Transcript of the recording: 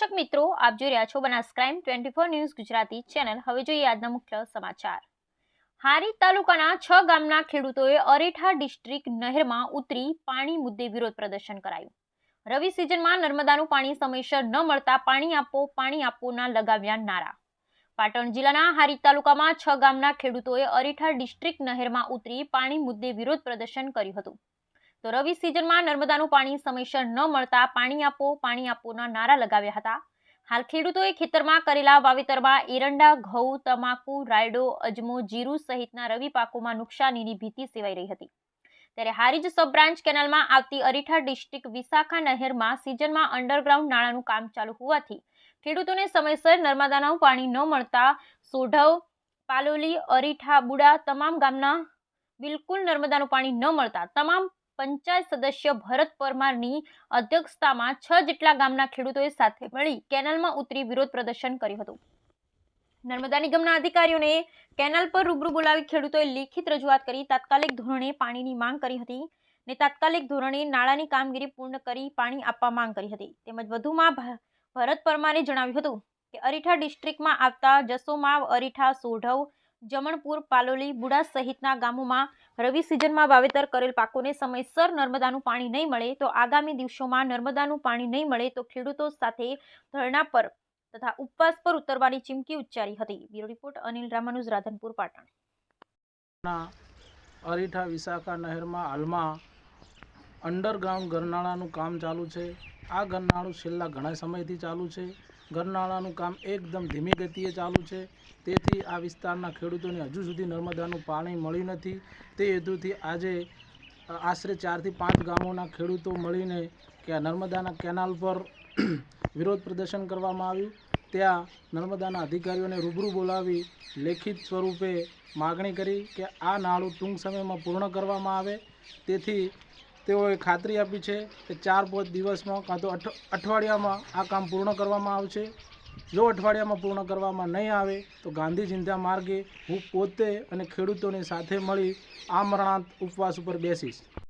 દર્શક મિત્રો, આપ જોઈ રહ્યા છો Banas crime 24 news Gujarati channel. હવે જોઈએ આજના મુખ્ય સમાચાર। હારી તાલુકાના 6 ગામના ખેડૂતોએ અરેઠા ડિસ્ટ્રિક્ટ નહેરમાં ઉતરી પાણી મુદ્દે વિરોધ પ્રદર્શન કરાયું। રવિ સિઝનમાં નર્મદાનું પાણી સમયસર ન મળતા પાણી આપોના લગાવ્યા નારા। પાટણ જિલ્લાના હારી તાલુકામાં 6 ગામના ખેડૂતોએ અરેઠા ડિસ્ટ્રિક્ટ નહેરમાં ઉતરી પાણી મુદ્દે વિરોધ પ્રદર્શન કર્યું હતું। તો રવિ સિઝનમાં નર્મદાનું પાણી સમયસર ન મળતા પાણી આપોના નારા લગાવ્યા હતા। હાલ ખેડૂતોએ ખેતરમાં કરેલા વાવેતરમાં એરંડા, ઘઉં, તમાકુ, રાયડો, અજમો, જીરું સહિતના રવિ પાકોમાં નુકસાનીની ભીતિ સેવાઈ રહી હતી। ત્યારે હારીજ સબ બ્રાન્ચ કેનાલમાં આવતી અરેઠા ડિસ્ટ્રિક્ટ વિશાખા નહેરમાં સિઝનમાં અંડરગ્રાઉન્ડ નાળાનું કામ ચાલુ હોવાથી ખેડૂતોને સમયસર નર્મદાનું પાણી ન મળતા સોઢવ, પાલોલી, અરેઠા, બુડા તમામ ગામના બિલકુલ નર્મદાનું પાણી ન મળતા તમામ પંચાયત સદસ્ય ભરત પરમારની અધ્યક્ષતામાં 6 જેટલા ગામના ખેડૂતોએ સાથે મળી કેનાલમાં ઉતરી વિરોધ પ્રદર્શન કર્યું હતું। નર્મદા નિગમના અધિકારીઓને કેનાલ પર રૂબરૂ બોલાવી ખેડૂતોએ લેખિત રજૂઆત કરી તાત્કાલિક ધોરણે પાણીની માંગ કરી હતી ને તાત્કાલિક ધોરણે નાળાની કામગીરી પૂર્ણ કરી પાણી આપવા માંગ કરી હતી। તેમજ વધુમાં ભરત પરમારે જણાવ્યું હતું કે અરેઠા ડિસ્ટ્રિક્ટમાં આવતા જસોમા, અરેઠા, સોઢવ, જમણપુર, પાલોલી, બુડા સહિતના ગામોમાં રવિ સિઝનમાં વાવેતર કરેલ પાકોને સમયસર નર્મદાનું પાણી નહીં મળે તો આગામી દિવસોમાં નર્મદાનું પાણી નહીં મળે તો ખેડૂતો સાથે ધરણા પર તથા ઉપવાસ પર ઉતરવાની ચીમકી ઉચ્ચારી હતી। Bureau report Anil Ramanuj, Radhanpur, Patan. અરેઠા વિશાખા નહેરમાં હાલમાં અંડરગ્રાઉન્ડ ગરનાળાનું કામ ચાલુ છે। આ ગરનાળું છેલ્લા ઘણા સમયથી ચાલુ છે। ગરનાળાનું કામ એકદમ ધીમી ગતિએ ચાલુ છે, તેથી આ વિસ્તારના ખેડૂતોને હજુ સુધી નર્મદાનું પાણી મળ્યું નથી। તે હેતુથી આજે આશરે 4 થી 5 ગામોના ખેડૂતો મળીને કે નર્મદાના કેનાલ પર વિરોધ પ્રદર્શન કરવામાં આવ્યું। ત્યાં નર્મદાના અધિકારીઓને રૂબરૂ બોલાવી લેખિત સ્વરૂપે માગણી કરી કે આ નાળું ટૂંક સમયમાં પૂર્ણ કરવામાં આવે। તેથી તેઓએ ખાતરી આપી છે કે 4-5 દિવસમાં કાં તો અઠવાડિયામાં આ કામ પૂર્ણ કરવામાં આવશે। જો અઠવાડિયામાં પૂર્ણ કરવામાં નહીં આવે તો ગાંધી ચિંધ્યા માર્ગે હું પોતે અને ખેડૂતોની સાથે મળી આમરણાંત ઉપવાસ ઉપર બેસીશ।